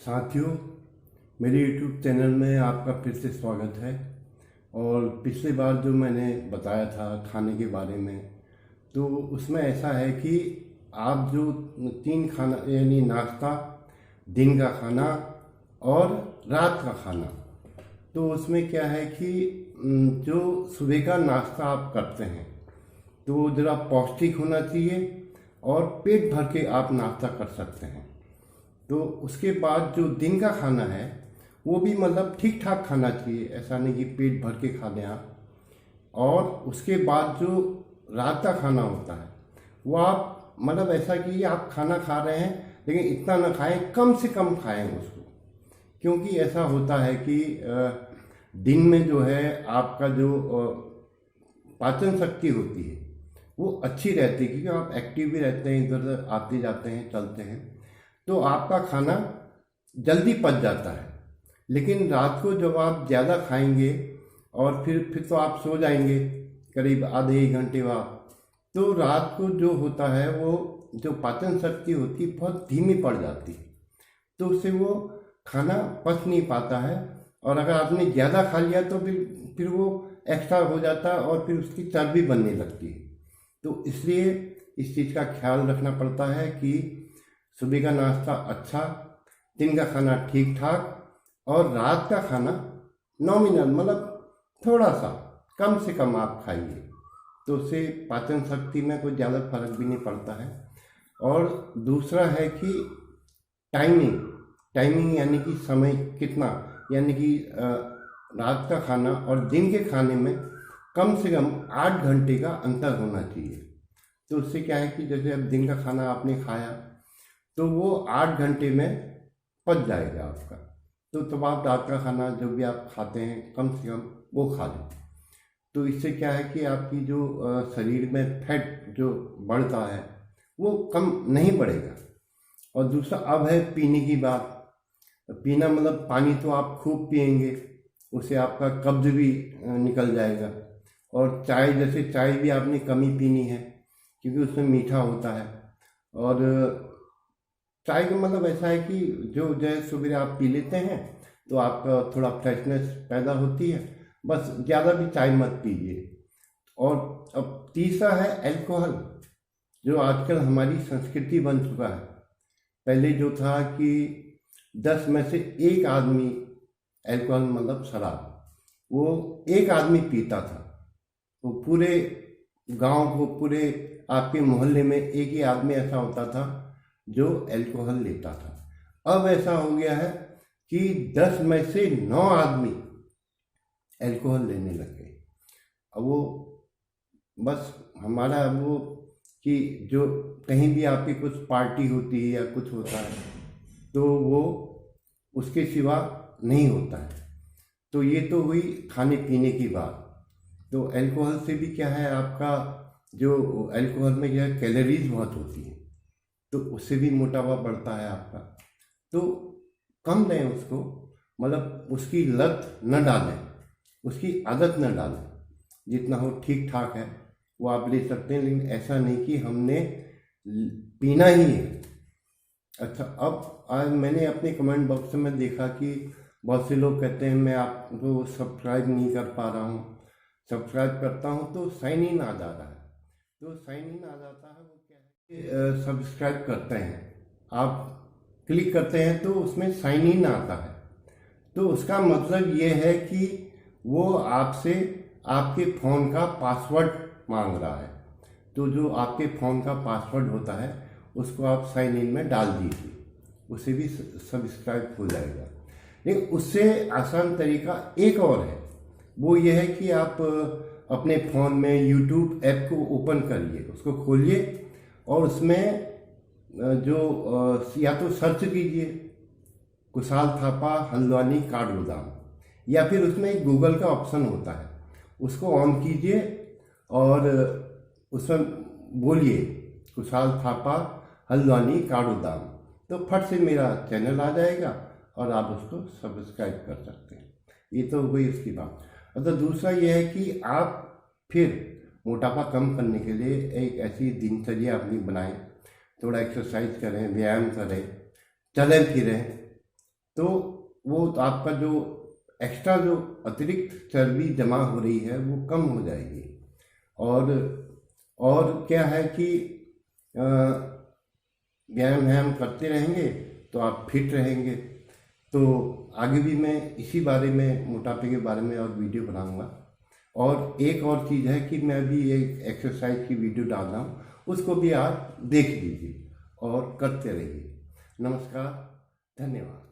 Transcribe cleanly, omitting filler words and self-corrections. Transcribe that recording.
साथियों, मेरे YouTube channel में आपका फिर से स्वागत है। और पिछली बार जो मैंने बताया था खाने के बारे में, तो उसमें ऐसा है कि आप जो 3 खाना यानी नाश्ता, दिन का खाना और रात का खाना, तो उसमें क्या है कि जो सुबह का नाश्ता आप करते हैं तो वो ज़रा पौष्टिक होना चाहिए और पेट भर के आप नाश्ता कर सकते हैं। तो उसके बाद जो दिन का खाना है वो भी मतलब ठीक ठाक खाना चाहिए, ऐसा नहीं कि पेट भर के खा लें आप। और उसके बाद जो रात का खाना होता है वो आप मतलब ऐसा कि आप खाना खा रहे हैं लेकिन इतना ना खाएं, कम से कम खाएं उसको। क्योंकि ऐसा होता है कि दिन में जो है आपका जो पाचन शक्ति होती है वो अच्छी रहती है, क्योंकि आप एक्टिव भी रहते हैं, इधर उधर आते जाते हैं, चलते हैं, तो आपका खाना जल्दी पच जाता है। लेकिन रात को जब आप ज़्यादा खाएंगे और फिर तो आप सो जाएंगे करीब आधे 1 घंटे बाद, तो रात को जो होता है वो जो पाचन शक्ति होती है बहुत धीमी पड़ जाती है, तो उससे वो खाना पच नहीं पाता है। और अगर आपने ज़्यादा खा लिया तो फिर वो एक्स्ट्रा हो जाता है और फिर उसकी चर्बी बनने लगती है। तो इसलिए इस चीज़ का ख्याल रखना पड़ता है कि सुबह का नाश्ता अच्छा, दिन का खाना ठीक ठाक और रात का खाना नॉमिनल मतलब थोड़ा सा कम से कम आप खाइए, तो उससे पाचन शक्ति में कोई ज़्यादा फर्क भी नहीं पड़ता है। और दूसरा है कि टाइमिंग यानी कि समय कितना, यानी कि रात का खाना और दिन के खाने में कम से कम 8 घंटे का अंतर होना चाहिए। तो उससे क्या है कि जैसे अब दिन का खाना आपने खाया तो वो 8 घंटे में पच जाएगा आपका, तो तब आप रात का खाना जो भी आप खाते हैं कम से कम वो खा लें। तो इससे क्या है कि आपकी जो शरीर में फैट जो बढ़ता है वो कम नहीं बढ़ेगा। और दूसरा अब है पीने की बात। पीना मतलब पानी तो आप खूब पिएंगे, उससे आपका कब्ज भी निकल जाएगा। और चाय, जैसे चाय भी आपने कम ही पीनी है क्योंकि उसमें मीठा होता है। और चाय का मतलब ऐसा है कि जो सुबह आप पी लेते हैं तो आपका थोड़ा फ्रेशनेस पैदा होती है, बस ज़्यादा भी चाय मत पीजिए। और अब तीसरा है अल्कोहल, जो आजकल हमारी संस्कृति बन चुका है। पहले जो था कि 10 में से 1 आदमी अल्कोहल मतलब शराब, वो 1 आदमी पीता था, वो पूरे गांव को, पूरे आपके मोहल्ले में एक ही आदमी ऐसा होता था जो अल्कोहल लेता था। अब ऐसा हो गया है कि 10 में से 9 आदमी अल्कोहल लेने लग गए। अब वो बस हमारा वो कि जो कहीं भी आपकी कुछ पार्टी होती है या कुछ होता है तो वो उसके सिवा नहीं होता है। तो ये तो हुई खाने पीने की बात। तो अल्कोहल से भी क्या है, आपका जो अल्कोहल में क्या है कैलोरीज बहुत होती है, तो उससे भी मोटापा बढ़ता है आपका। तो कम लें उसको, मतलब उसकी लत न डालें, उसकी आदत न डालें, जितना हो ठीक ठाक है वो आप ले सकते हैं, लेकिन ऐसा नहीं कि हमने पीना ही है। अच्छा, अब आज मैंने अपने कमेंट बॉक्स में देखा कि बहुत से लोग कहते हैं मैं आपको सब्सक्राइब नहीं कर पा रहा हूँ, सब्सक्राइब करता हूँ तो साइन इन आ जा रहा है। तो साइन इन आ जाता है, वो क्या है, सब्सक्राइब करते हैं आप, क्लिक करते हैं तो उसमें साइन इन आता है। तो उसका मतलब ये है कि वो आपसे आपके फ़ोन का पासवर्ड मांग रहा है। तो जो आपके फ़ोन का पासवर्ड होता है उसको आप साइन इन में डाल दीजिए, उससे भी सब्सक्राइब हो जाएगा। लेकिन उससे आसान तरीका एक और है, वो ये है कि आप अपने फ़ोन में यूट्यूब ऐप को ओपन करिए, उसको खोलिए और उसमें जो या तो सर्च कीजिए कुशाल थापा हल्द्वानी काठगोदाम, या फिर उसमें एक गूगल का ऑप्शन होता है, उसको ऑन कीजिए और उसमें बोलिए कुशाल थापा हल्द्वानी काठगोदाम, तो फट से मेरा चैनल आ जाएगा और आप उसको सब्सक्राइब कर सकते हैं। ये तो हो गई उसकी बात। तो दूसरा ये है कि आप फिर मोटापा कम करने के लिए एक ऐसी दिनचर्या अपनी बनाएं, थोड़ा एक्सरसाइज करें, व्यायाम करें, चलें फिरें, तो वो तो आपका जो एक्स्ट्रा जो अतिरिक्त चर्बी जमा हो रही है वो कम हो जाएगी। और क्या है कि व्यायाम करते रहेंगे तो आप फिट रहेंगे। तो आगे भी मैं इसी बारे में, मोटापे के बारे में और वीडियो बनाऊंगा। और एक और चीज़ है कि मैं भी एक एक्सरसाइज की वीडियो डाल रहा हूँ, उसको भी आप देख लीजिए और करते रहिए। नमस्कार, धन्यवाद।